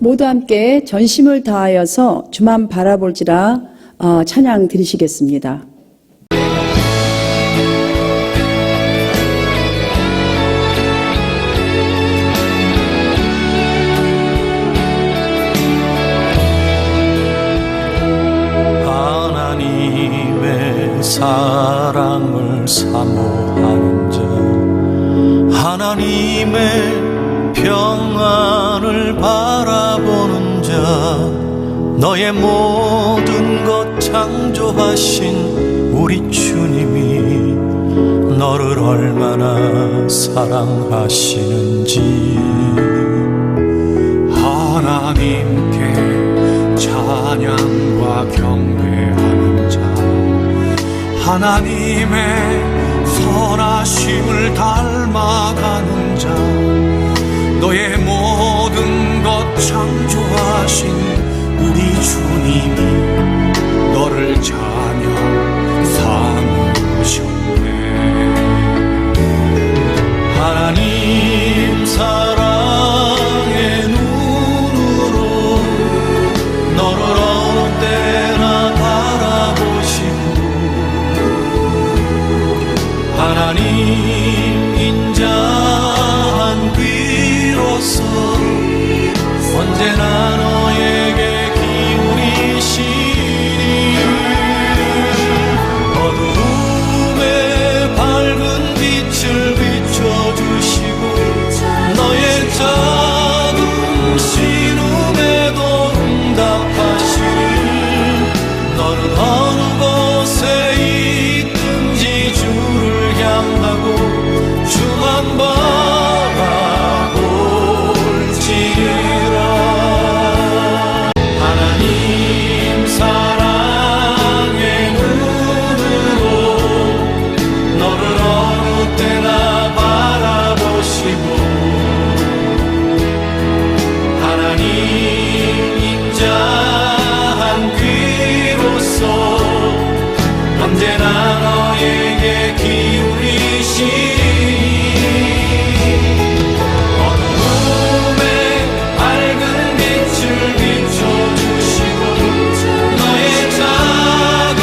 모두 함께 전심을 다하여서 주만 바라볼지라 찬양 드리시겠습니다. 하나님의 사랑을 사모하는 자, 하나님의 평안을 바라보는 자, 너의 모든 것 창조하신 우리 주님이 너를 얼마나 사랑하시는지. 하나님께 찬양과 경배하는 자, 하나님의 선하심을 닮아가는 자, 너의 모든 것 창조하신 우리 주님이 너를 자녀 삼으셨네. 하나님 사랑의 눈으로 너를 어느 때나 바라보시고, 하나님 인자한 귀로서 언제나 너에게 기울이시니, 어두움에 밝은 빛을 비춰주시고 너의 작은 신음에도 응답하시니, 너는 어느 곳에 있든지 주를 향하고 주만 바라볼지라. 하나님 사랑의 눈으로 너를 어느 때나 바라보시고, 하나님 인자한 귀로서 언제나 너에게 기울이시니, 어두움에 밝은 빛을 비춰주시고 너의 작은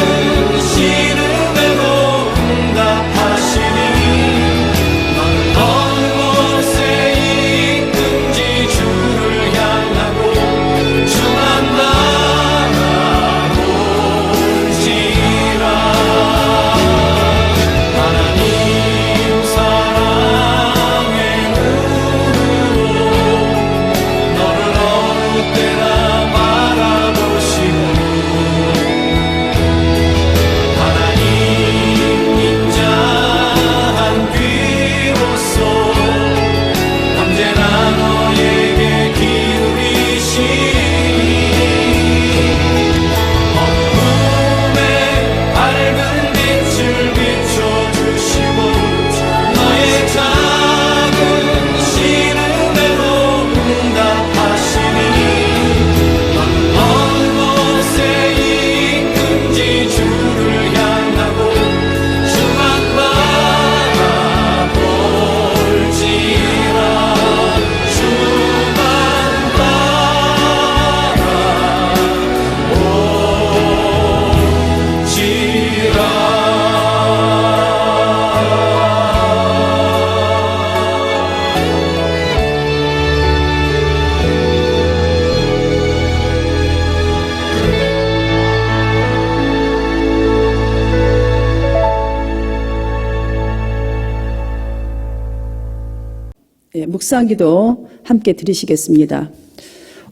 신음에도 응답하시니, 너는 어느 곳에 있든지 주를 향하고 주만 바라볼지라. 하나님 사랑의 눈으로 너를 어느 때나 바라보시고, 하나님 인자한 귀로서 언제나 너에게 기울이시니, 어두움에 밝은 빛을 비춰주시고 너의 작은 신음에도 응답하시니, 너는 어느 곳에 있든지 주를 향하고 주만 바라볼지라. 주만 묵상기도 함께 드리시겠습니다.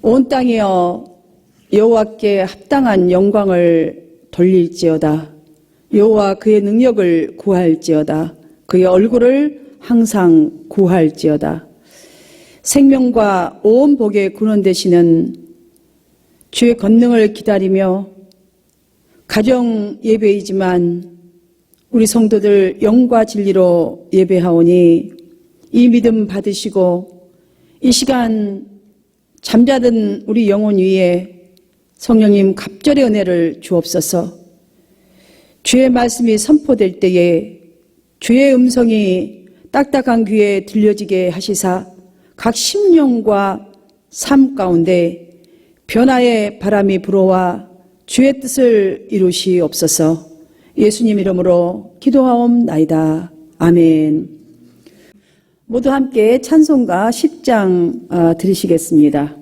온 땅이여 여호와께 합당한 영광을 돌릴지어다. 여호와 그의 능력을 구할지어다. 그의 얼굴을 항상 구할지어다. 생명과 온 복의 근원 되시는 주의 권능을 기다리며 가정 예배이지만 우리 성도들 영과 진리로 예배하오니 이 믿음 받으시고 이 시간 잠자던 우리 영혼 위에 성령님 갑절의 은혜를 주옵소서. 주의 말씀이 선포될 때에 주의 음성이 딱딱한 귀에 들려지게 하시사 각 심령과 삶 가운데 변화의 바람이 불어와 주의 뜻을 이루시옵소서. 예수님 이름으로 기도하옵나이다. 아멘. 모두 함께 찬송가 10장 드리시겠습니다.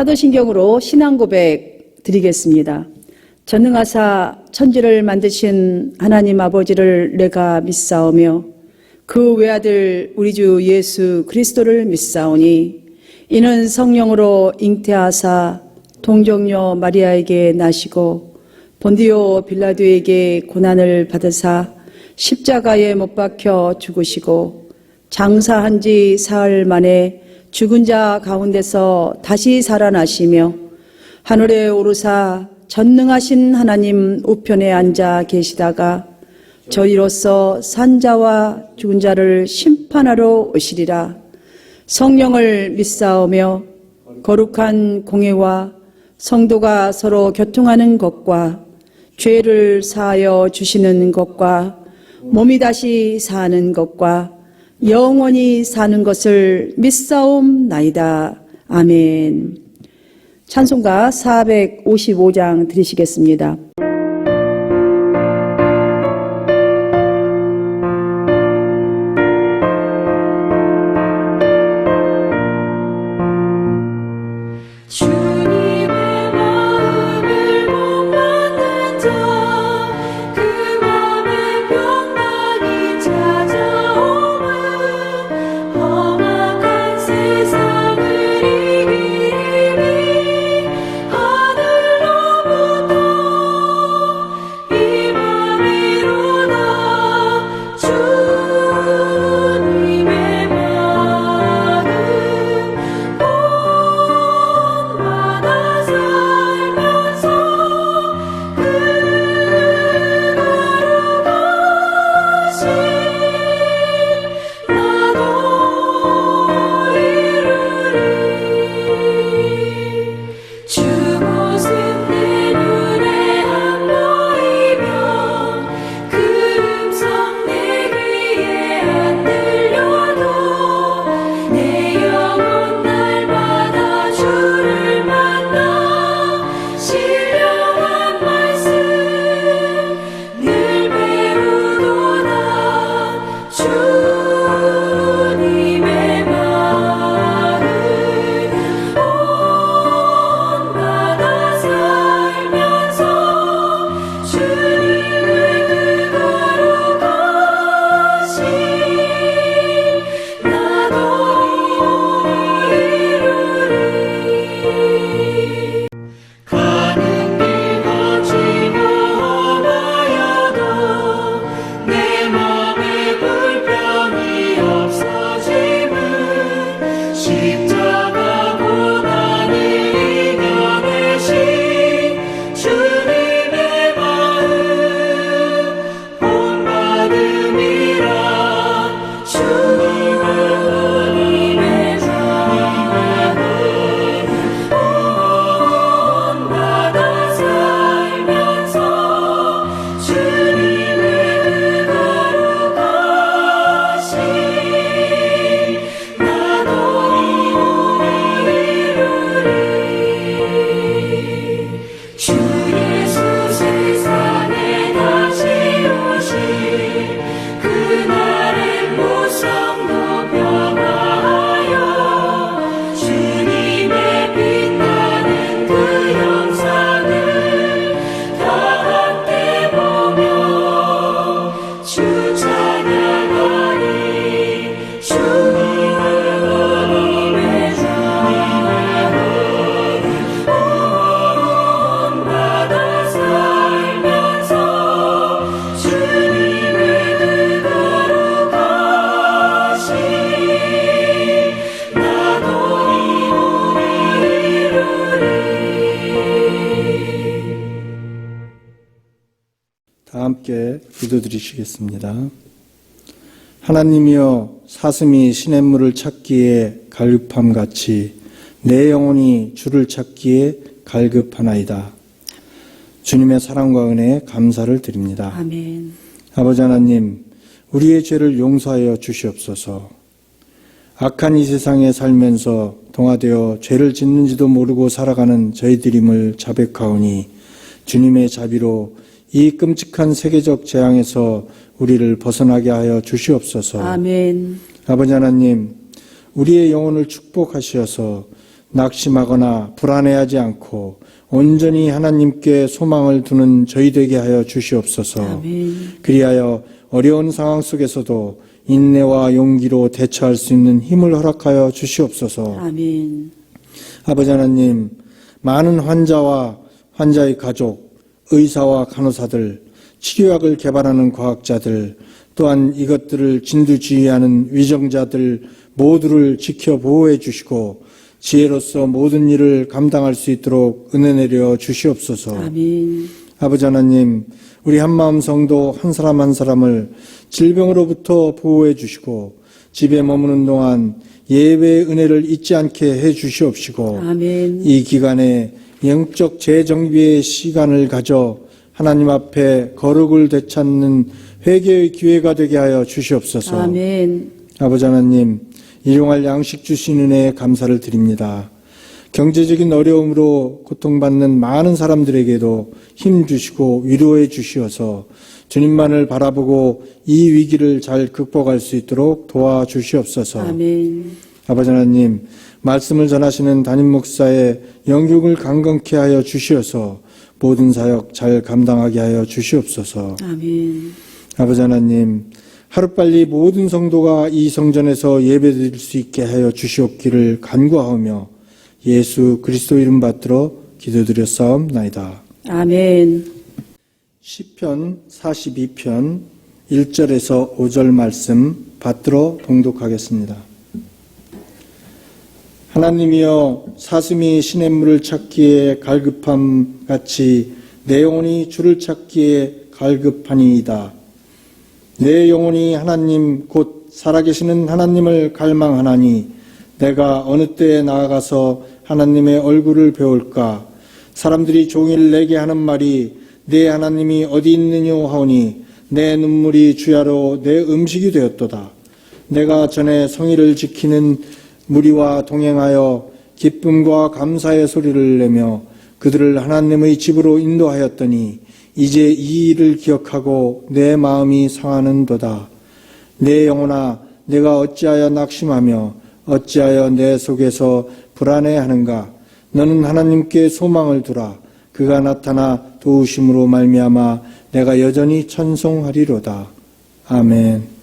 사도신경으로 신앙고백 드리겠습니다. 전능하사 천지를 만드신 하나님 아버지를 내가 믿사오며 그 외아들 우리 주 예수 그리스도를 믿사오니 이는 성령으로 잉태하사 동정녀 마리아에게 나시고 본디오 빌라도에게 고난을 받으사 십자가에 못 박혀 죽으시고 장사한 지 사흘 만에 죽은 자 가운데서 다시 살아나시며 하늘에 오르사 전능하신 하나님 우편에 앉아 계시다가 저희로서 산자와 죽은 자를 심판하러 오시리라. 성령을 믿사오며 거룩한 공회와 성도가 서로 교통하는 것과 죄를 사하여 주시는 것과 몸이 다시 사는 것과 영원히 사는 것을 믿사옵나이다. 아멘. 찬송가 455장 드리시겠습니다. 하늘로부터 함께 기도드리시겠습니다. 하나님이여, 사슴이 시냇물을 찾기에 갈급함같이 내 영혼이 주를 찾기에 갈급하나이다. 주님의 사랑과 은혜에 감사를 드립니다. 아멘. 아버지 하나님, 우리의 죄를 용서하여 주시옵소서. 악한 이 세상에 살면서 동화되어 죄를 짓는지도 모르고 살아가는 저희들임을 자백하오니 주님의 자비로 이 끔찍한 세계적 재앙에서 우리를 벗어나게 하여 주시옵소서. 아멘. 아버지 하나님, 우리의 영혼을 축복하시어서 낙심하거나 불안해하지 않고 온전히 하나님께 소망을 두는 저희 되게 하여 주시옵소서. 아멘. 그리하여 어려운 상황 속에서도 인내와 용기로 대처할 수 있는 힘을 허락하여 주시옵소서. 아멘. 아버지 하나님, 많은 환자와 환자의 가족, 의사와 간호사들, 치료약을 개발하는 과학자들, 또한 이것들을 진두지휘하는 위정자들 모두를 지켜 보호해 주시고 지혜로서 모든 일을 감당할 수 있도록 은혜 내려 주시옵소서. 아멘. 아버지 하나님, 우리 한마음 성도 한 사람 한 사람을 질병으로부터 보호해 주시고 집에 머무는 동안 예배의 은혜를 잊지 않게 해 주시옵시고 아멘. 이 기간에 영적 재정비의 시간을 가져 하나님 앞에 거룩을 되찾는 회개의 기회가 되게 하여 주시옵소서. 아멘. 아버지 하나님, 일용할 양식 주신 은혜에 감사를 드립니다. 경제적인 어려움으로 고통받는 많은 사람들에게도 힘 주시고 위로해 주시어서 주님만을 바라보고 이 위기를 잘 극복할 수 있도록 도와주시옵소서. 아멘. 아버지 하나님, 말씀을 전하시는 담임 목사의 영육을 강건케 하여 주시어서 모든 사역 잘 감당하게 하여 주시옵소서. 아멘. 아버지 하나님, 하루빨리 모든 성도가 이 성전에서 예배드릴 수 있게 하여 주시옵기를 간구하오며 예수 그리스도 이름 받들어 기도드렸사옵나이다. 아멘. 시편 42편 1절에서 5절 말씀 받들어 봉독하겠습니다. 하나님이여, 사슴이 시냇물을 찾기에 갈급함 같이 내 영혼이 주를 찾기에 갈급하니이다. 내 영혼이 하나님 곧 살아계시는 하나님을 갈망하나니 내가 어느 때에 나아가서 하나님의 얼굴을 배울까? 사람들이 종일 내게 하는 말이 내 하나님이 어디 있느냐 하오니 내 눈물이 주야로 내 음식이 되었도다. 내가 전에 성의를 지키는 무리와 동행하여 기쁨과 감사의 소리를 내며 그들을 하나님의 집으로 인도하였더니 이제 이 일을 기억하고 내 마음이 상하는도다. 내 영혼아, 내가 어찌하여 낙심하며 어찌하여 내 속에서 불안해하는가? 너는 하나님께 소망을 두라. 그가 나타나 도우심으로 말미암아 내가 여전히 찬송하리로다. 아멘.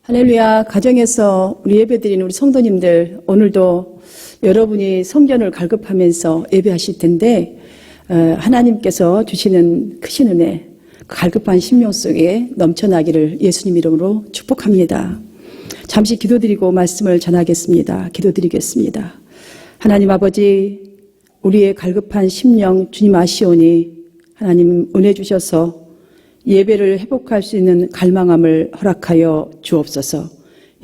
할렐루야. 가정에서 우리 예배드리는 우리 성도님들, 오늘도 여러분이 성전을 갈급하면서 예배하실 텐데 하나님께서 주시는 크신 은혜, 갈급한 심령 속에 넘쳐나기를 예수님 이름으로 축복합니다. 잠시 기도드리고 말씀을 전하겠습니다. 기도드리겠습니다. 하나님 아버지, 우리의 갈급한 심령 주님 아시오니 하나님 은혜 주셔서 예배를 회복할 수 있는 갈망함을 허락하여 주옵소서.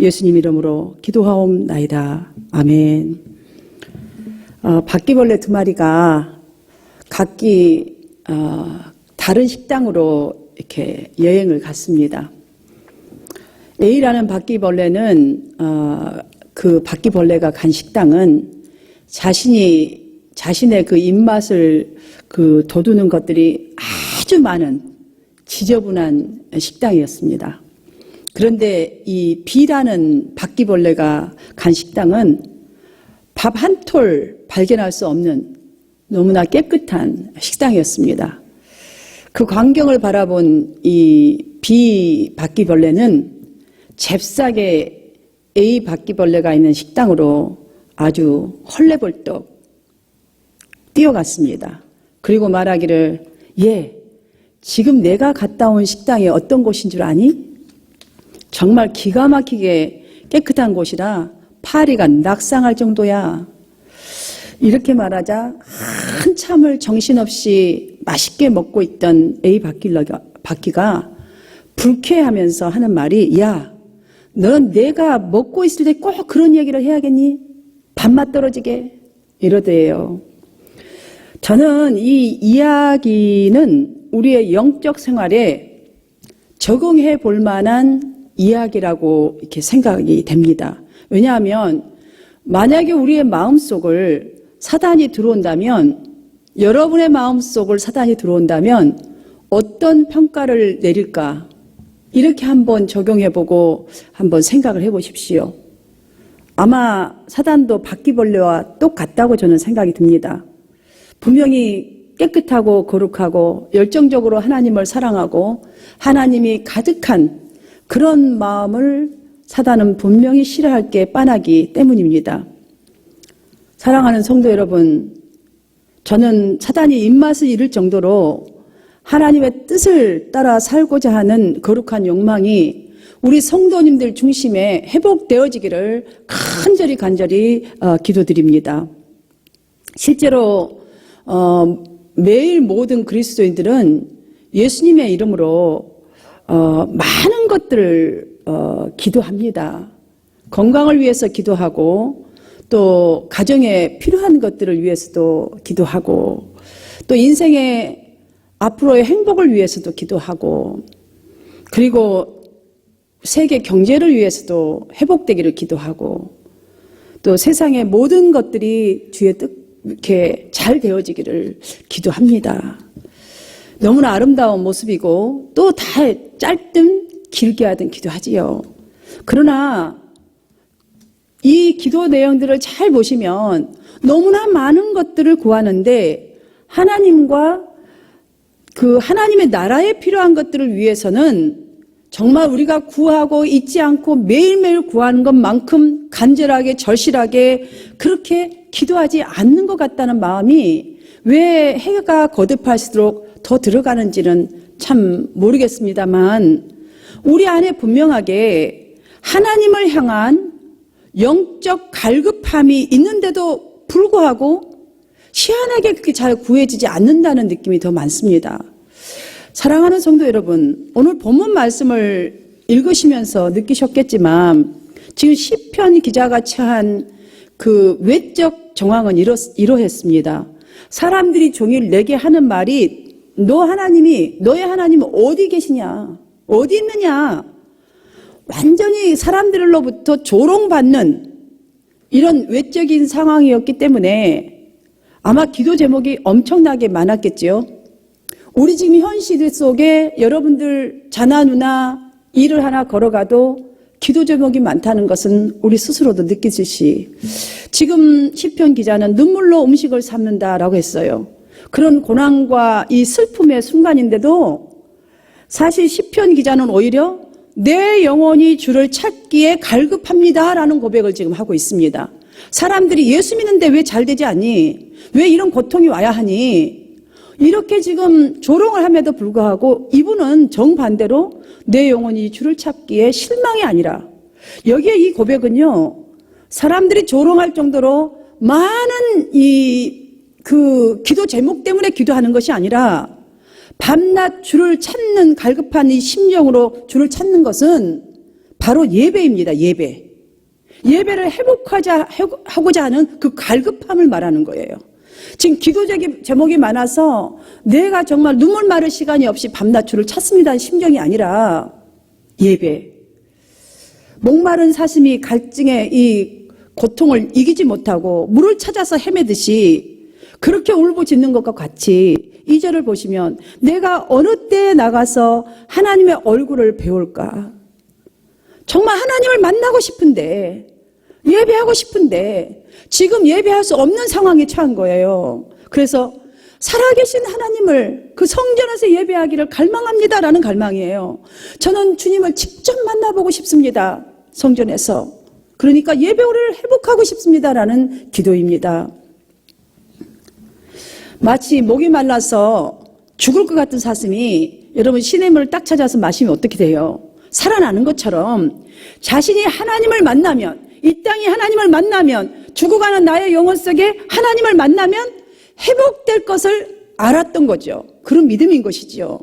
예수님 이름으로 기도하옵나이다. 아멘. 바퀴벌레 2마리가 각기 다른 식당으로 이렇게 여행을 갔습니다. A라는 바퀴벌레는 그 바퀴벌레가 간 식당은 자신의 그 입맛을 돋우는 것들이 아주 많은 지저분한 식당이었습니다. 그런데 이 B라는 바퀴벌레가 간 식당은 밥 한 톨 발견할 수 없는 너무나 깨끗한 식당이었습니다. 그 광경을 바라본 이 B 바퀴벌레는 잽싸게 A 바퀴벌레가 있는 식당으로 아주 헐레벌떡 뛰어갔습니다. 그리고 말하기를, 지금 내가 갔다 온 식당이 어떤 곳인 줄 아니? 정말 기가 막히게 깨끗한 곳이라 파리가 낙상할 정도야. 이렇게 말하자 한참을 정신없이 맛있게 먹고 있던 A 받기가 불쾌하면서 하는 말이, 야, 넌 내가 먹고 있을 때 꼭 그런 얘기를 해야겠니? 밥맛 떨어지게. 이러대요. 저는 이 이야기는 우리의 영적 생활에 적용해 볼 만한 이야기라고 이렇게 생각이 됩니다. 왜냐하면 만약에 우리의 마음속을 사단이 들어온다면, 여러분의 마음속을 사단이 들어온다면 어떤 평가를 내릴까? 이렇게 한번 적용해보고 한번 생각을 해보십시오. 아마 사단도 바퀴벌레와 똑같다고 저는 생각이 듭니다. 분명히 깨끗하고 거룩하고 열정적으로 하나님을 사랑하고 하나님이 가득한 그런 마음을 사단은 분명히 싫어할 게 뻔하기 때문입니다. 사랑하는 성도 여러분, 저는 사단이 입맛을 잃을 정도로 하나님의 뜻을 따라 살고자 하는 거룩한 욕망이 우리 성도님들 중심에 회복되어지기를 간절히 기도드립니다. 실제로 매일 모든 그리스도인들은 예수님의 이름으로 많은 것들을 기도합니다. 건강을 위해서 기도하고 또 가정에 필요한 것들을 위해서도 기도하고 또 인생의 앞으로의 행복을 위해서도 기도하고 그리고 세계 경제를 위해서도 회복되기를 기도하고 또 세상의 모든 것들이 주의 뜻에 잘 되어지기를 기도합니다. 너무나 아름다운 모습이고 또 다 짧든 길게 하든 기도하지요. 그러나 이 기도 내용들을 잘 보시면 너무나 많은 것들을 구하는데 하나님과 그 하나님의 나라에 필요한 것들을 위해서는 정말 우리가 구하고 잊지 않고 매일매일 구하는 것만큼 간절하게 절실하게 그렇게 기도하지 않는 것 같다는 마음이 왜 해가 거듭할수록 더 들어가는지는 참 모르겠습니다만 우리 안에 분명하게 하나님을 향한 영적 갈급함이 있는데도 불구하고 희한하게 그렇게 잘 구해지지 않는다는 느낌이 더 많습니다. 사랑하는 성도 여러분, 오늘 본문 말씀을 읽으시면서 느끼셨겠지만 지금 시편 기자가 처한 그 외적 정황은 이러했습니다. 사람들이 종일 내게 하는 말이 너의 하나님은 어디 계시냐? 어디 있느냐? 완전히 사람들로부터 조롱받는 이런 외적인 상황이었기 때문에 아마 기도 제목이 엄청나게 많았겠지요. 우리 지금 현실 속에 여러분들 자나 누나 일을 하나 걸어가도 기도 제목이 많다는 것은 우리 스스로도 느끼듯이 지금 시편 기자는 눈물로 음식을 삶는다라고 했어요. 그런 고난과 이 슬픔의 순간인데도 사실 시편 기자는 오히려 내 영혼이 주를 찾기에 갈급합니다라는 고백을 지금 하고 있습니다. 사람들이 예수 믿는데 왜 잘 되지 않니? 왜 이런 고통이 와야 하니? 이렇게 지금 조롱을 함에도 불구하고 이분은 정반대로 내 영혼이 주를 찾기에 실망이 아니라 여기에 이 고백은요, 사람들이 조롱할 정도로 많은 그 기도 제목 때문에 기도하는 것이 아니라 밤낮 주를 찾는 갈급한 이 심령으로 주를 찾는 것은 바로 예배입니다. 예배를 하고자 하는 그 갈급함을 말하는 거예요. 지금 기도 제목이 많아서 내가 정말 눈물 마를 시간이 없이 밤낮 주를 찾습니다는 심정이 아니라 예배. 목마른 사슴이 갈증의 이 고통을 이기지 못하고 물을 찾아서 헤매듯이 그렇게 울부짖는 것과 같이 2절을 보시면 내가 어느 때에 나가서 하나님의 얼굴을 배울까? 정말 하나님을 만나고 싶은데 예배하고 싶은데 지금 예배할 수 없는 상황에 처한 거예요. 그래서 살아계신 하나님을 그 성전에서 예배하기를 갈망합니다라는 갈망이에요. 저는 주님을 직접 만나보고 싶습니다. 성전에서. 그러니까 예배를 회복하고 싶습니다라는 기도입니다. 마치 목이 말라서 죽을 것 같은 사슴이 여러분 시냇물을 딱 찾아서 마시면 어떻게 돼요? 살아나는 것처럼 자신이 하나님을 만나면, 이 땅이 하나님을 만나면, 죽어가는 나의 영혼 속에 하나님을 만나면 회복될 것을 알았던 거죠. 그런 믿음인 것이죠.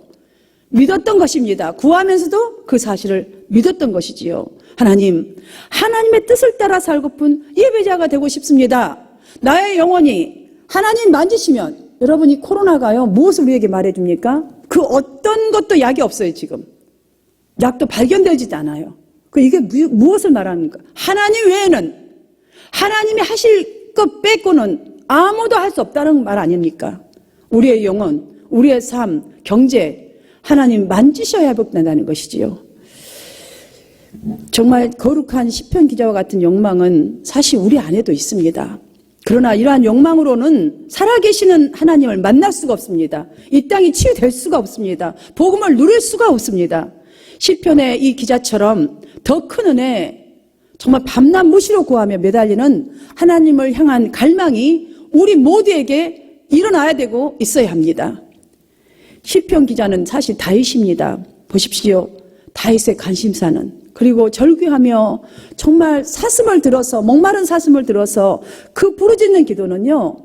믿었던 것입니다. 구하면서도 그 사실을 믿었던 것이지요. 하나님의 뜻을 따라 살고픈 예배자가 되고 싶습니다. 나의 영혼이 하나님 만지시면, 여러분, 이 코로나가요, 무엇을 우리에게 말해줍니까? 그 어떤 것도 약이 없어요, 지금. 약도 발견되지도 않아요. 이게 무엇을 말하는가? 하나님 외에는, 하나님이 하실 것 빼고는 아무도 할 수 없다는 말 아닙니까? 우리의 영혼, 우리의 삶, 경제, 하나님 만지셔야 회복된다는 것이지요. 정말 거룩한 시편 기자와 같은 욕망은 사실 우리 안에도 있습니다. 그러나 이러한 욕망으로는 살아계시는 하나님을 만날 수가 없습니다. 이 땅이 치유될 수가 없습니다. 복음을 누릴 수가 없습니다. 시편의 이 기자처럼 더 큰 은혜, 정말 밤낮 무시로 구하며 매달리는 하나님을 향한 갈망이 우리 모두에게 일어나야 되고 있어야 합니다. 시편 기자는 사실 다윗입니다. 보십시오. 다윗의 관심사는, 그리고 절규하며 정말 사슴을 들어서, 목마른 사슴을 들어서 그 부르짖는 기도는요,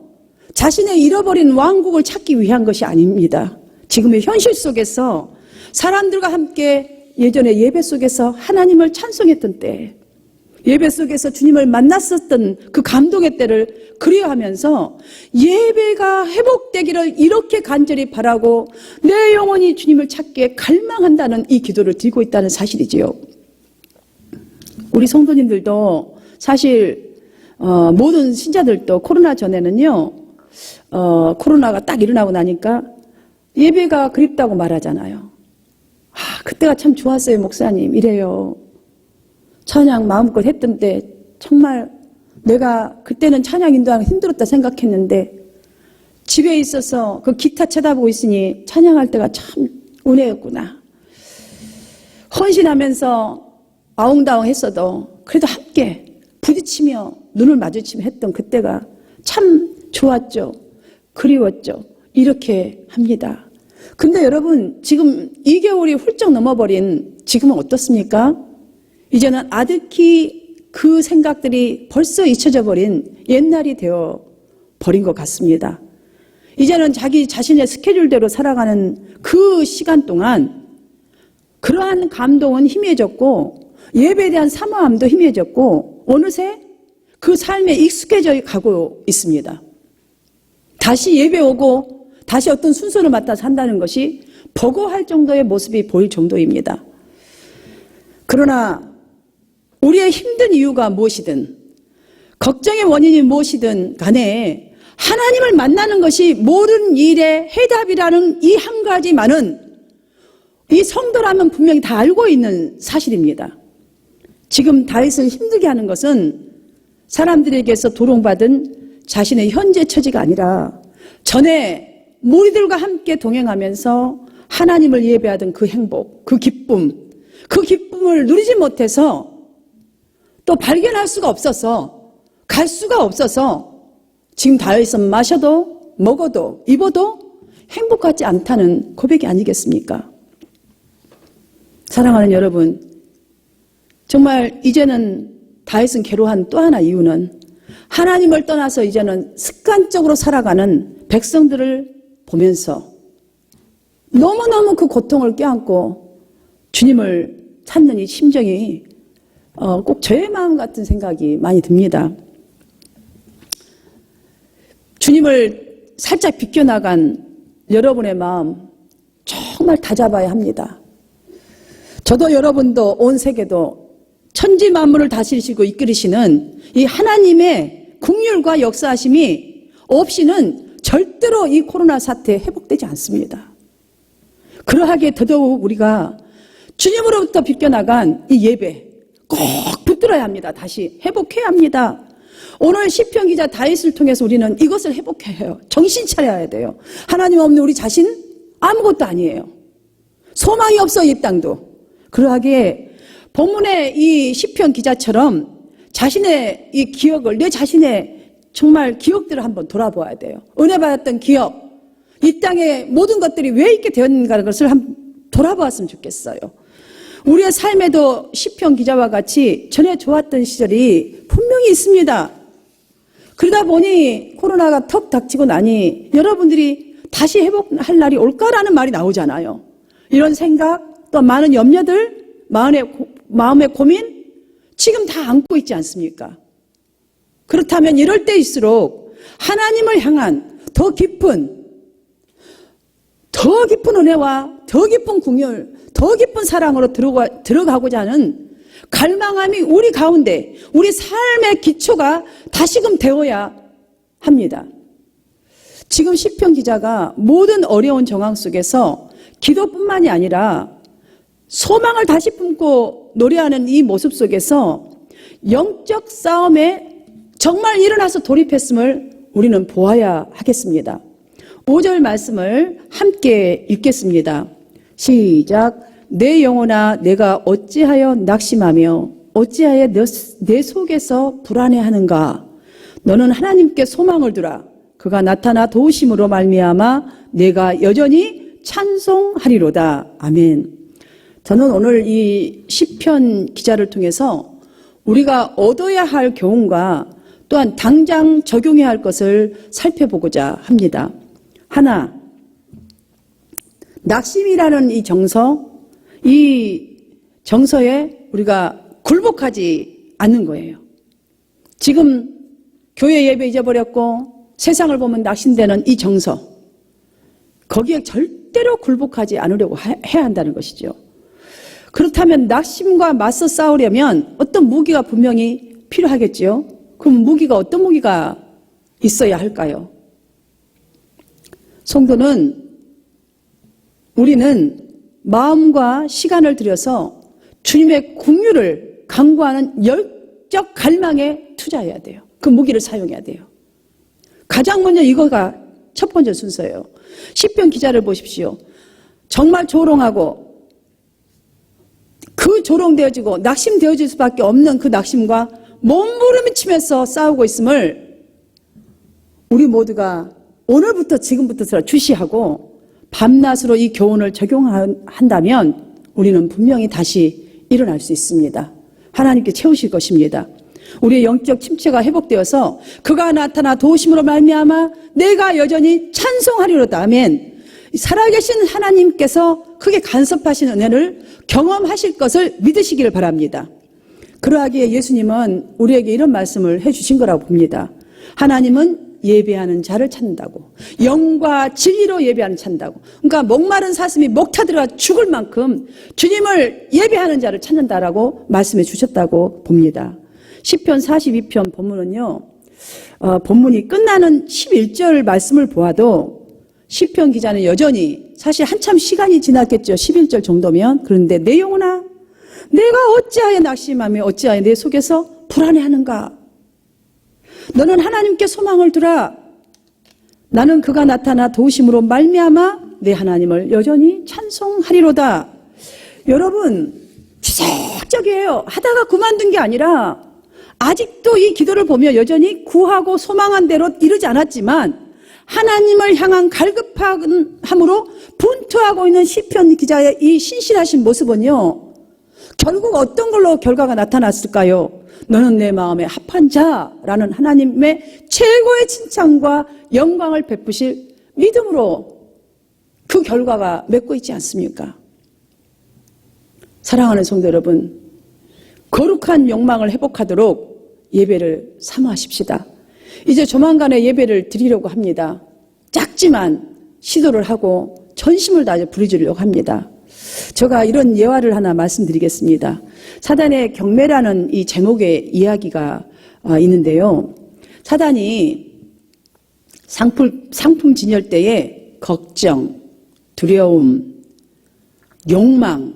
자신의 잃어버린 왕국을 찾기 위한 것이 아닙니다. 지금의 현실 속에서 사람들과 함께 예전에 예배 속에서 하나님을 찬송했던 때, 예배 속에서 주님을 만났었던 그 감동의 때를 그리워하면서 예배가 회복되기를 이렇게 간절히 바라고 내 영혼이 주님을 찾기에 갈망한다는 이 기도를 드리고 있다는 사실이지요. 우리 성도님들도 사실 모든 신자들도 코로나 전에는요, 코로나가 딱 일어나고 나니까 예배가 그립다고 말하잖아요. 그때가 참 좋았어요, 목사님. 이래요. 찬양 마음껏 했던 때 정말 내가 그때는 찬양 인도하기 힘들었다 생각했는데 집에 있어서 그 기타 쳐다보고 있으니 찬양할 때가 참 은혜였구나. 헌신하면서 아웅다웅 했어도 그래도 함께 부딪히며 눈을 마주치며 했던 그때가 참 좋았죠. 그리웠죠. 이렇게 합니다. 근데 여러분, 지금 2개월이 훌쩍 넘어버린 지금은 어떻습니까? 이제는 아득히 그 생각들이 벌써 잊혀져 버린 옛날이 되어 버린 것 같습니다. 이제는 자기 자신의 스케줄대로 살아가는 그 시간 동안 그러한 감동은 희미해졌고 예배에 대한 사모함도 희미해졌고 어느새 그 삶에 익숙해져 가고 있습니다. 다시 예배 오고 다시 어떤 순서를 맡아 산다는 것이 버거할 정도의 모습이 보일 정도입니다. 그러나 우리의 힘든 이유가 무엇이든, 걱정의 원인이 무엇이든 간에 하나님을 만나는 것이 모든 일의 해답이라는 이 한 가지만은 이 성도라면 분명히 다 알고 있는 사실입니다. 지금 다윗을 힘들게 하는 것은 사람들에게서 도롱받은 자신의 현재 처지가 아니라 전에 무리들과 함께 동행하면서 하나님을 예배하던 그 행복, 그 기쁨을 누리지 못해서 또 발견할 수가 없어서, 갈 수가 없어서 지금 다윗은 마셔도 먹어도 입어도 행복하지 않다는 고백이 아니겠습니까? 사랑하는 여러분, 정말 이제는 다윗은 괴로워한 또 하나 이유는 하나님을 떠나서 이제는 습관적으로 살아가는 백성들을 보면서 너무너무 그 고통을 껴안고 주님을 찾는 이 심정이 꼭 저의 마음 같은 생각이 많이 듭니다. 주님을 살짝 비껴나간 여러분의 마음 정말 다잡아야 합니다. 저도 여러분도 온 세계도 천지 만물을 다스리시고 이끌으시는 이 하나님의 긍휼과 역사하심이 없이는 절대로 이 코로나 사태 회복되지 않습니다. 그러하기에 더더욱 우리가 주님으로부터 비껴나간 이 예배 꼭 붙들어야 합니다. 다시 회복해야 합니다. 오늘 시편 기자 다윗을 통해서 우리는 이것을 회복해야 해요. 정신 차려야 돼요. 하나님 없는 우리 자신 아무것도 아니에요. 소망이 없어 이 땅도. 그러하기에 본문의 이 시편 기자처럼 자신의 이 기억을, 내 자신의 정말 기억들을 한번 돌아보아야 돼요. 은혜 받았던 기억, 이 땅의 모든 것들이 왜 있게 되었는가를 것을 한번 돌아보았으면 좋겠어요. 우리의 삶에도 시편 기자와 같이 전에 좋았던 시절이 분명히 있습니다. 그러다 보니 코로나가 턱 닥치고 나니 여러분들이 다시 회복할 날이 올까라는 말이 나오잖아요. 이런 생각, 또 많은 염려들, 마음의 고민 지금 다 안고 있지 않습니까? 그렇다면 이럴 때일수록 하나님을 향한 더 깊은 은혜와 더 깊은 궁율, 더 깊은 사랑으로 들어가고자 하는 갈망함이 우리 가운데, 우리 삶의 기초가 다시금 되어야 합니다. 지금 시편 기자가 모든 어려운 정황 속에서 기도뿐만이 아니라 소망을 다시 품고 노래하는 이 모습 속에서 영적 싸움에 정말 일어나서 돌입했음을 우리는 보아야 하겠습니다. 5절 말씀을 함께 읽겠습니다. 시작. 내 영혼아 내가 어찌하여 낙심하며 어찌하여 내 속에서 불안해하는가. 너는 하나님께 소망을 두라. 그가 나타나 도우심으로 말미암아 내가 여전히 찬송하리로다. 아멘. 저는 오늘 이 시편 기자를 통해서 우리가 얻어야 할 교훈과 또한 당장 적용해야 할 것을 살펴보고자 합니다. 하나, 낙심이라는 이 정서에 우리가 굴복하지 않는 거예요. 지금 교회 예배 잊어버렸고 세상을 보면 낙심되는 이 정서, 거기에 절대로 굴복하지 않으려고 해야 한다는 것이죠. 그렇다면 낙심과 맞서 싸우려면 어떤 무기가 분명히 필요하겠죠. 그럼 무기가 어떤 무기가 있어야 할까요? 성도는 우리는 마음과 시간을 들여서 주님의 긍휼을 간구하는 열정 갈망에 투자해야 돼요. 그 무기를 사용해야 돼요. 가장 먼저 이거가 첫 번째 순서예요. 시편 기자를 보십시오. 정말 조롱하고 그 조롱되어지고 낙심되어질 수밖에 없는 그 낙심과 몸부림치면서 싸우고 있음을 우리 모두가 오늘부터 지금부터 주시하고 밤낮으로 이 교훈을 적용한다면 우리는 분명히 다시 일어날 수 있습니다. 하나님께 채우실 것입니다. 우리의 영적 침체가 회복되어서 그가 나타나 도우심으로 말미암아 내가 여전히 찬송하리로다. 아멘. 살아계신 하나님께서 크게 간섭하신 은혜를 경험하실 것을 믿으시기를 바랍니다. 그러하기에 예수님은 우리에게 이런 말씀을 해주신 거라고 봅니다. 하나님은 예배하는 자를 찾는다고. 영과 진리로 예배하는 찾는다고. 그러니까 목마른 사슴이 목타 들어가 죽을 만큼 주님을 예배하는 자를 찾는다라고 말씀해 주셨다고 봅니다. 시편 42편 본문은요. 본문이 끝나는 11절 말씀을 보아도 시편 기자는 여전히 사실 한참 시간이 지났겠죠. 11절 정도면. 그런데 내 영혼아 내가 어찌하여 낙심하며 어찌하여 내 속에서 불안해하는가. 너는 하나님께 소망을 두라. 나는 그가 나타나 도우심으로 말미암아 내 하나님을 여전히 찬송하리로다. 여러분 기적적이에요. 하다가 그만둔 게 아니라 아직도 이 기도를 보며 여전히 구하고 소망한 대로 이르지 않았지만 하나님을 향한 갈급함으로 분투하고 있는 시편 기자의 이 신실하신 모습은요, 결국 어떤 걸로 결과가 나타났을까요? 너는 내 마음에 합한 자라는 하나님의 최고의 칭찬과 영광을 베푸실 믿음으로 그 결과가 맺고 있지 않습니까? 사랑하는 성도 여러분, 거룩한 욕망을 회복하도록 예배를 사모하십시다. 이제 조만간에 예배를 드리려고 합니다. 작지만 시도를 하고 전심을 다해 부르짖으려고 합니다. 제가 이런 예화를 하나 말씀드리겠습니다. 사단의 경매라는 이 제목의 이야기가 있는데요. 사단이 상품 진열 때에 걱정, 두려움, 욕망,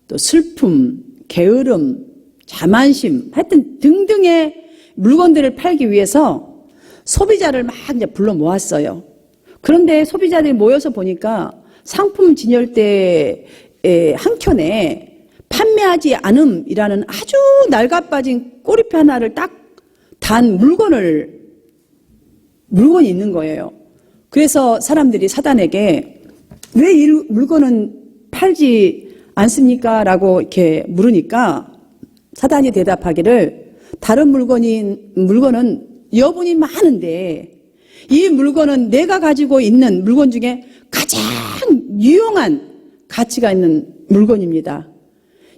또 슬픔, 게으름, 자만심, 하여튼 등등의 물건들을 팔기 위해서 소비자를 막 이제 불러 모았어요. 그런데 소비자들이 모여서 보니까 상품 진열 때 한켠에 판매하지 않음이라는 아주 낡아빠진 꼬리표 하나를 딱 단 물건이 있는 거예요. 그래서 사람들이 사단에게 왜 이 물건은 팔지 않습니까? 라고 이렇게 물으니까 사단이 대답하기를 다른 물건은 여분이 많은데 이 물건은 내가 가지고 있는 물건 중에 가장 유용한 가치가 있는 물건입니다.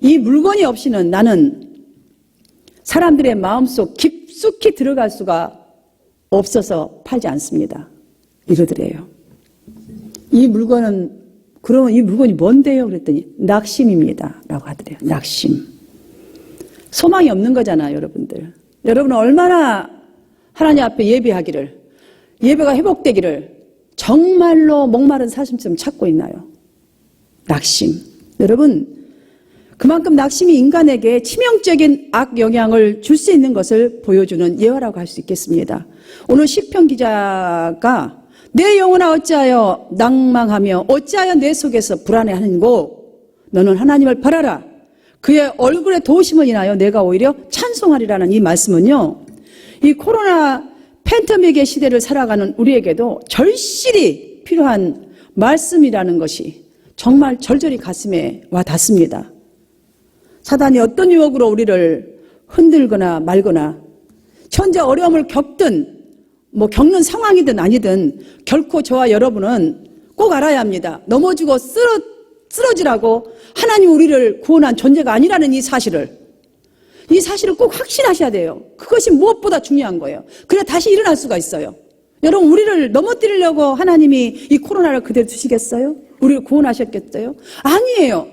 이 물건이 없이는 나는 사람들의 마음속 깊숙이 들어갈 수가 없어서 팔지 않습니다. 이러더래요. 이 물건은, 그러면 이 물건이 뭔데요? 그랬더니 낙심입니다. 라고 하더래요. 낙심. 소망이 없는 거잖아요, 여러분들. 여러분은 얼마나 하나님 앞에 예배하기를, 예배가 회복되기를 정말로 목마른 사슴처럼 찾고 있나요? 낙심. 여러분, 그만큼 낙심이 인간에게 치명적인 악 영향을 줄 수 있는 것을 보여주는 예화라고 할 수 있겠습니다. 오늘 시편 기자가 내 영혼아 어찌하여 낭망하며 어찌하여 내 속에서 불안해하는고 너는 하나님을 바라라. 그의 얼굴에 도우심을 인하여 내가 오히려 찬송하리라는 이 말씀은요, 이 코로나 팬데믹의 시대를 살아가는 우리에게도 절실히 필요한 말씀이라는 것이 정말 절절히 가슴에 와 닿습니다. 사단이 어떤 유혹으로 우리를 흔들거나 말거나 현재 어려움을 겪는 상황이든 아니든 결코 저와 여러분은 꼭 알아야 합니다. 넘어지고 쓰러지라고 하나님 우리를 구원한 존재가 아니라는 이 사실을 꼭 확신하셔야 돼요. 그것이 무엇보다 중요한 거예요. 그래 다시 일어날 수가 있어요. 여러분, 우리를 넘어뜨리려고 하나님이 이 코로나를 그대로 두시겠어요? 우리를 구원하셨겠어요? 아니에요.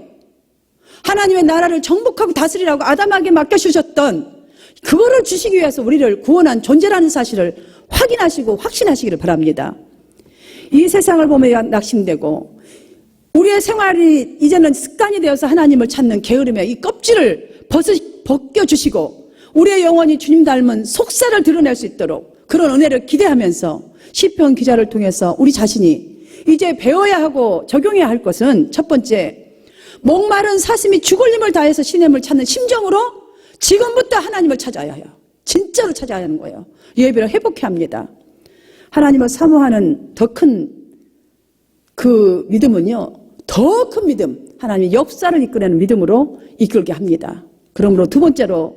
하나님의 나라를 정복하고 다스리라고 아담에게 맡겨주셨던 그거를 주시기 위해서 우리를 구원한 존재라는 사실을 확인하시고 확신하시기를 바랍니다. 이 세상을 보며 낙심되고 우리의 생활이 이제는 습관이 되어서 하나님을 찾는 게으름의 이 껍질을 벗겨주시고 우리의 영혼이 주님 닮은 속살을 드러낼 수 있도록 그런 은혜를 기대하면서 시편 기자를 통해서 우리 자신이 이제 배워야 하고 적용해야 할 것은 첫 번째, 목마른 사슴이 죽을 힘을 다해서 시냇물을 찾는 심정으로 지금부터 하나님을 찾아야 해요. 진짜로 찾아야 하는 거예요. 예배를 회복해야 합니다. 하나님을 사모하는 더 큰 그 믿음은요, 더 큰 믿음, 하나님의 역사를 이끌어내는 믿음으로 이끌게 합니다. 그러므로 두 번째로,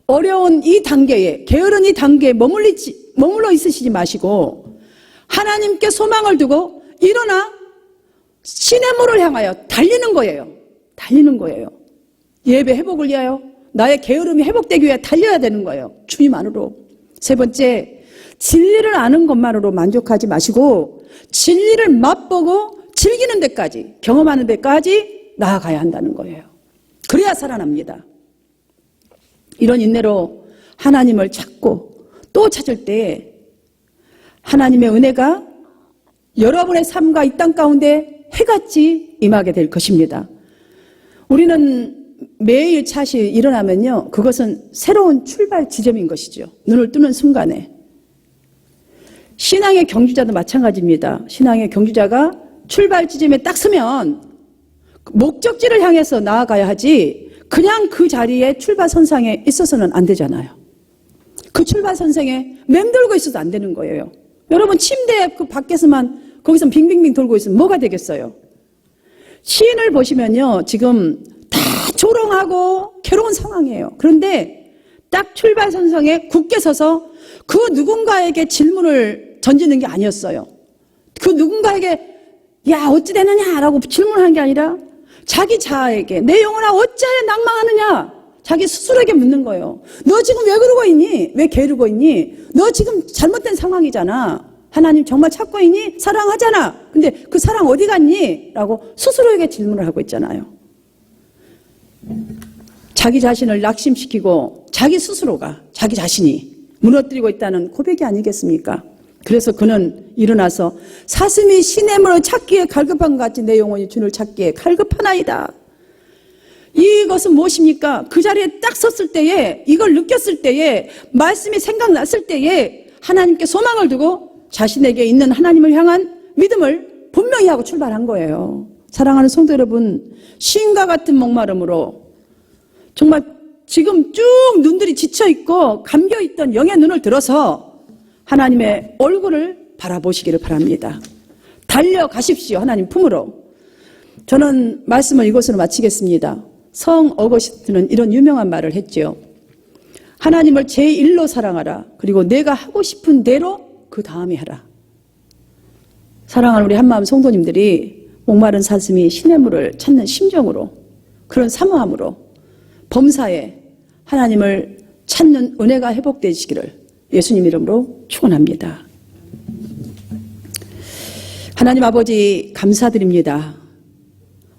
어려운 이 단계에, 게으른 이 단계에 머물러 있으시지 마시고 하나님께 소망을 두고 일어나 시냇물을 향하여 달리는 거예요. 달리는 거예요. 예배 회복을 위하여, 나의 게으름이 회복되기 위해 달려야 되는 거예요. 주님 안으로. 세 번째, 진리를 아는 것만으로 만족하지 마시고 진리를 맛보고 즐기는 데까지, 경험하는 데까지 나아가야 한다는 거예요. 그래야 살아납니다. 이런 인내로 하나님을 찾고 또 찾을 때 하나님의 은혜가 여러분의 삶과 이 땅 가운데 해같이 임하게 될 것입니다. 우리는 매일 차시 일어나면요, 그것은 새로운 출발 지점인 것이죠. 눈을 뜨는 순간에. 신앙의 경주자도 마찬가지입니다. 신앙의 경주자가 출발 지점에 딱 서면 목적지를 향해서 나아가야 하지 그냥 그 자리에 출발선상에 있어서는 안 되잖아요. 그 출발선상에 맴돌고 있어도 안 되는 거예요. 여러분, 침대 그 밖에서만 거기서 빙빙빙 돌고 있으면 뭐가 되겠어요? 시인을 보시면요, 지금 다 조롱하고 괴로운 상황이에요. 그런데 딱 출발선상에 굳게 서서 그 누군가에게 질문을 던지는 게 아니었어요. 그 누군가에게 야 어찌 되느냐라고 질문하는 게 아니라 자기 자아에게 내 영혼아 어찌하여 낭망하느냐, 자기 스스로에게 묻는 거예요. 너 지금 왜 그러고 있니? 왜 게으르고 있니? 너 지금 잘못된 상황이잖아. 하나님 정말 찾고 있니? 사랑하잖아. 근데 그 사랑 어디 갔니? 라고 스스로에게 질문을 하고 있잖아요. 자기 자신을 낙심시키고 자기 스스로가, 자기 자신이 무너뜨리고 있다는 고백이 아니겠습니까? 그래서 그는 일어나서 사슴이 시냇물을 찾기에 갈급한 것 같이 내 영혼이 주를 찾기에 갈급하나이다. 이것은 무엇입니까? 그 자리에 딱 섰을 때에, 이걸 느꼈을 때에, 말씀이 생각났을 때에 하나님께 소망을 두고 자신에게 있는 하나님을 향한 믿음을 분명히 하고 출발한 거예요. 사랑하는 성도 여러분, 시인과 같은 목마름으로 정말 지금 쭉 눈들이 지쳐있고 감겨있던 영의 눈을 들어서 하나님의 얼굴을 바라보시기를 바랍니다. 달려가십시오, 하나님 품으로. 저는 말씀을 이것으로 마치겠습니다. 성 어거스틴은 이런 유명한 말을 했죠. 하나님을 제1로 사랑하라. 그리고 내가 하고 싶은 대로 그 다음에 하라. 사랑하는 우리 한마음 성도님들이 목마른 사슴이 시냇물을 찾는 심정으로, 그런 사모함으로 범사에 하나님을 찾는 은혜가 회복되시기를 예수님 이름으로 축원합니다. 하나님 아버지 감사드립니다.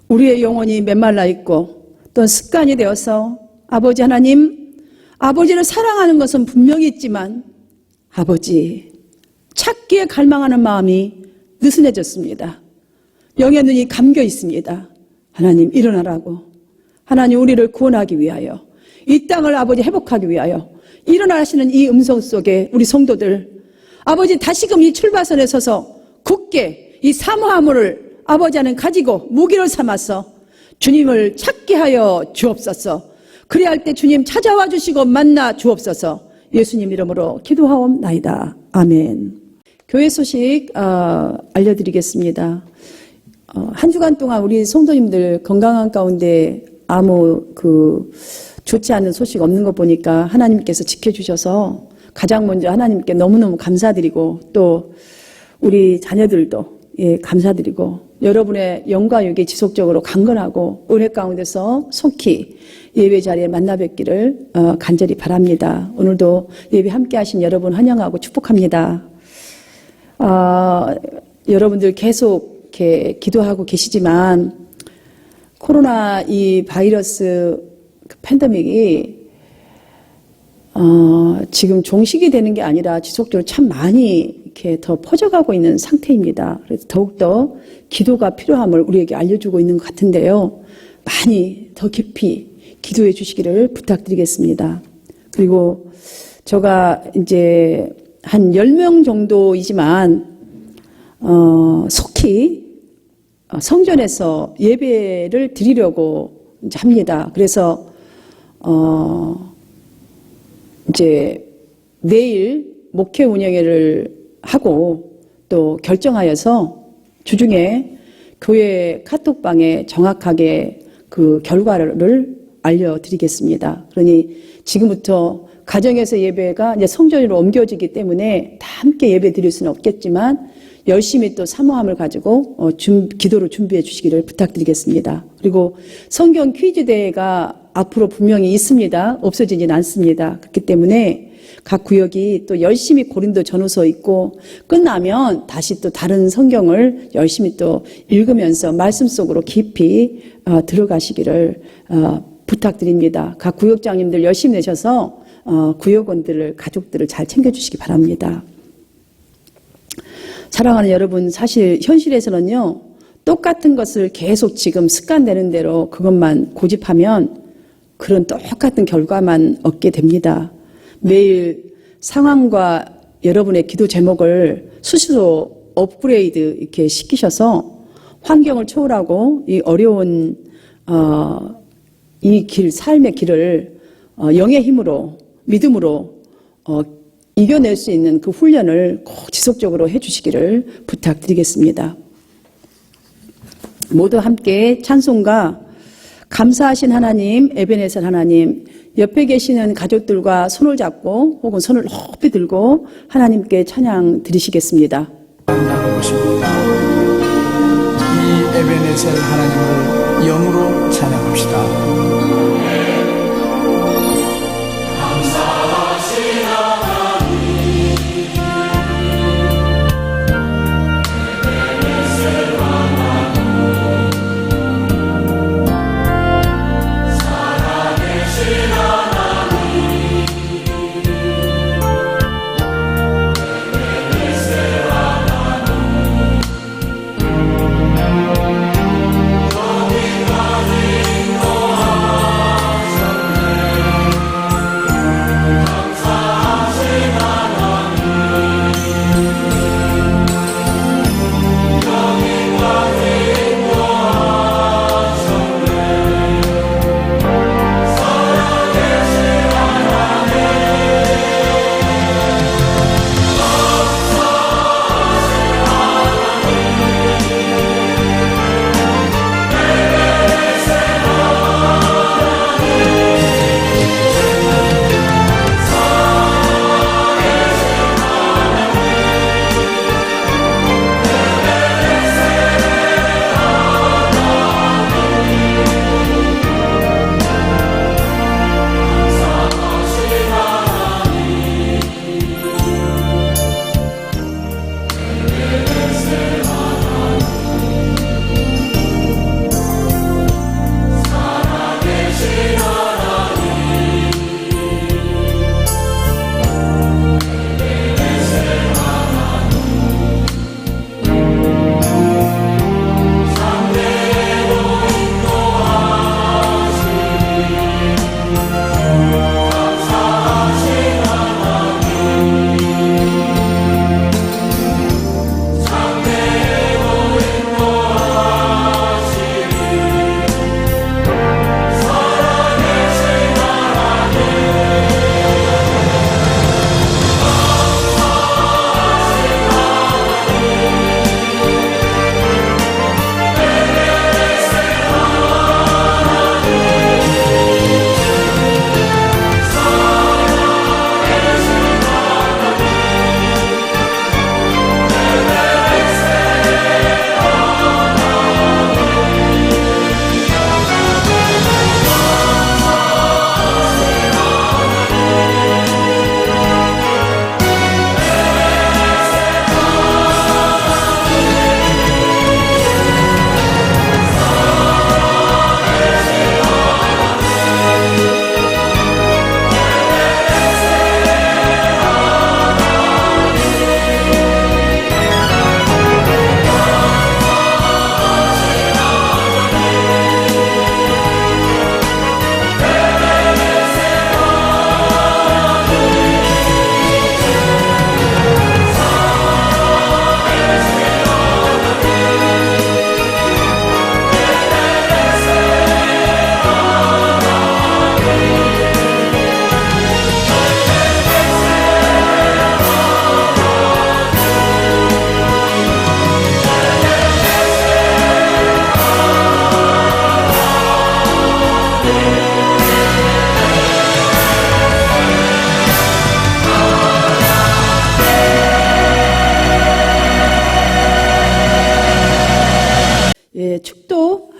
우리의 영혼이 메말라 있고 또 습관이 되어서 아버지 하나님, 아버지를 사랑하는 것은 분명히 있지만 아버지 찾기에 갈망하는 마음이 느슨해졌습니다. 영의 눈이 감겨 있습니다. 하나님 일어나라고, 하나님 우리를 구원하기 위하여, 이 땅을 아버지 회복하기 위하여 일어나시는 이 음성 속에 우리 성도들 아버지 다시금 이 출발선에 서서 굳게 이 사모함을 아버지 안에 가지고 무기를 삼아서 주님을 찾게 하여 주옵소서. 그래야 할 때 주님 찾아와 주시고 만나 주옵소서. 예수님 이름으로 기도하옵나이다. 아멘. 교회 소식 알려드리겠습니다. 한 주간 동안 우리 성도님들 건강한 가운데 아무 좋지 않은 소식 없는 거 보니까 하나님께서 지켜주셔서 가장 먼저 하나님께 너무너무 감사드리고, 또 우리 자녀들도 감사드리고, 여러분의 영과 육이 지속적으로 강건하고 은혜 가운데서 속히 예배 자리에 만나 뵙기를 간절히 바랍니다. 오늘도 예배 함께 하신 여러분 환영하고 축복합니다. 여러분들 계속 이렇게 기도하고 계시지만 코로나 이 바이러스 팬데믹이 지금 종식이 되는 게 아니라 지속적으로 참 많이 이렇게 더 퍼져가고 있는 상태입니다. 그래서 더욱더 기도가 필요함을 우리에게 알려주고 있는 것 같은데요. 많이 더 깊이 기도해 주시기를 부탁드리겠습니다. 그리고 제가 이제 한 10명 정도이지만 속히 성전에서 예배를 드리려고 이제 합니다. 그래서 이제 내일 목회 운영회를 하고 또 결정하여서 주중에 교회 카톡방에 정확하게 그 결과를 알려드리겠습니다. 그러니 지금부터 가정에서 예배가 이제 성전으로 옮겨지기 때문에 다 함께 예배 드릴 수는 없겠지만 열심히 또 사모함을 가지고 기도로 준비해 주시기를 부탁드리겠습니다. 그리고 성경 퀴즈 대회가 앞으로 분명히 있습니다. 없어지진 않습니다. 그렇기 때문에 각 구역이 또 열심히 고린도 전후서 읽고 끝나면 다시 또 다른 성경을 열심히 또 읽으면서 말씀 속으로 깊이 들어가시기를 부탁드립니다. 각 구역장님들 열심히 내셔서 구역원들을, 가족들을 잘 챙겨주시기 바랍니다. 사랑하는 여러분, 사실 현실에서는요, 똑같은 것을 계속 지금 습관되는 대로 그것만 고집하면 그런 똑같은 결과만 얻게 됩니다. 매일 상황과 여러분의 기도 제목을 수시로 업그레이드 이렇게 시키셔서 환경을 초월하고 이 어려운 이 길, 삶의 길을 영의 힘으로, 믿음으로 이겨낼 수 있는 그 훈련을 꼭 지속적으로 해주시기를 부탁드리겠습니다. 모두 함께 찬송가 감사하신 하나님, 에베네셀 하나님, 옆에 계시는 가족들과 손을 잡고 혹은 손을 높이 들고 하나님께 찬양 드리시겠습니다. 나누고 싶다. 이 에베네셀 하나님을 영으로 찬양합시다.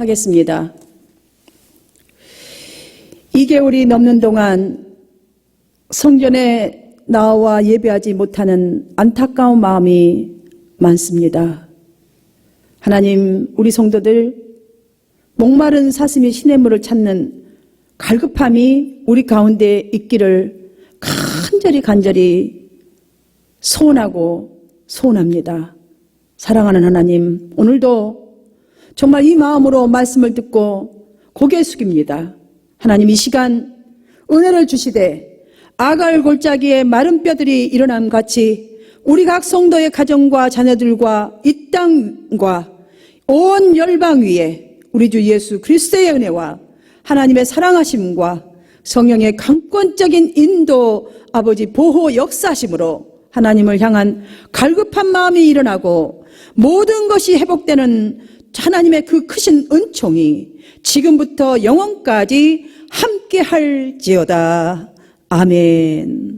하겠습니다. 2개월이 넘는 동안 성전에 나와 예배하지 못하는 안타까운 마음이 많습니다. 하나님, 우리 성도들 목마른 사슴이 시냇물을 찾는 갈급함이 우리 가운데 있기를 간절히 소원하고 소원합니다. 사랑하는 하나님, 오늘도 정말 이 마음으로 말씀을 듣고 고개 숙입니다. 하나님, 이 시간 은혜를 주시되 아갈 골짜기에 마른 뼈들이 일어남 같이 우리 각 성도의 가정과 자녀들과 이 땅과 온 열방 위에 우리 주 예수 그리스도의 은혜와 하나님의 사랑하심과 성령의 강권적인 인도, 아버지 보호 역사심으로 하나님을 향한 갈급한 마음이 일어나고 모든 것이 회복되는 하나님의 그 크신 은총이 지금부터 영원까지 함께 할지어다. 아멘.